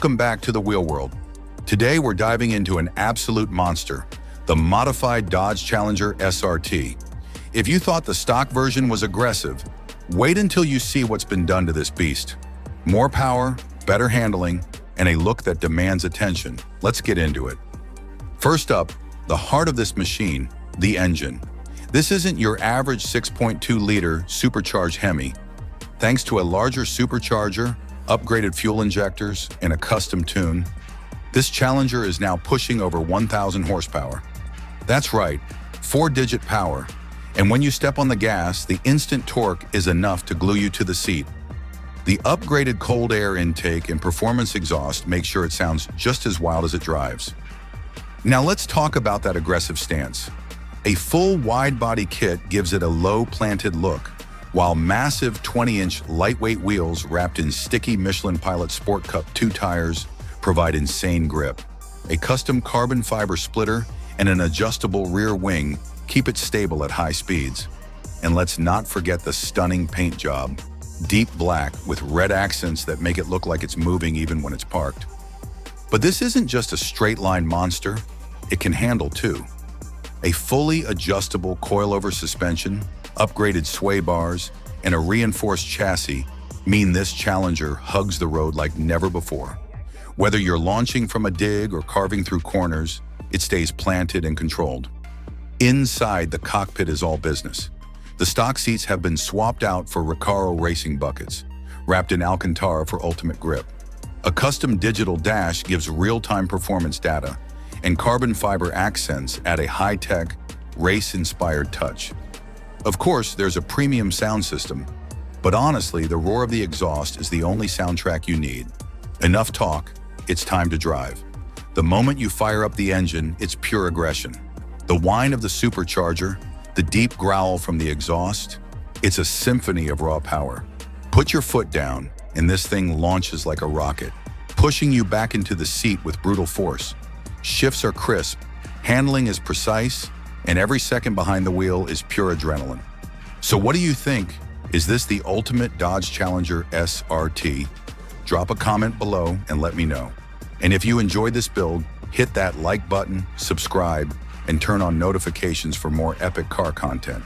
Welcome back to the Wheel World. Today we're diving into an absolute monster, the modified Dodge Challenger SRT. If you thought the stock version was aggressive, wait until you see what's been done to this beast. More power, better handling, and a look that demands attention. Let's get into it. First up, the heart of this machine, the engine. This isn't your average 6.2-liter supercharged Hemi. Thanks to a larger supercharger, upgraded fuel injectors, and a custom tune, this Challenger is now pushing over 1,000 horsepower. That's right, 4-digit power. And when you step on the gas, the instant torque is enough to glue you to the seat. The upgraded cold air intake and performance exhaust make sure it sounds just as wild as it drives. Now let's talk about that aggressive stance. A full wide-body kit gives it a low-planted look, while massive 20-inch lightweight wheels wrapped in sticky Michelin Pilot Sport Cup 2 tires provide insane grip. A custom carbon fiber splitter and an adjustable rear wing keep it stable at high speeds. And let's not forget the stunning paint job. Deep black with red accents that make it look like it's moving even when it's parked. But this isn't just a straight-line monster, it can handle too. A fully adjustable coilover suspension, upgraded sway bars, and a reinforced chassis mean this Challenger hugs the road like never before. Whether you're launching from a dig or carving through corners, it stays planted and controlled. Inside, the cockpit is all business. The stock seats have been swapped out for Recaro racing buckets, wrapped in Alcantara for ultimate grip. A custom digital dash gives real-time performance data, and carbon fiber accents add a high-tech, race-inspired touch. Of course, there's a premium sound system, but honestly, the roar of the exhaust is the only soundtrack you need. Enough talk, it's time to drive. The moment you fire up the engine, it's pure aggression. The whine of the supercharger, the deep growl from the exhaust, it's a symphony of raw power. Put your foot down, and this thing launches like a rocket, pushing you back into the seat with brutal force. Shifts are crisp, handling is precise, and every second behind the wheel is pure adrenaline. So what do you think? Is this the ultimate Dodge Challenger SRT? Drop a comment below and let me know. And if you enjoyed this build, hit that like button, subscribe, and turn on notifications for more epic car content.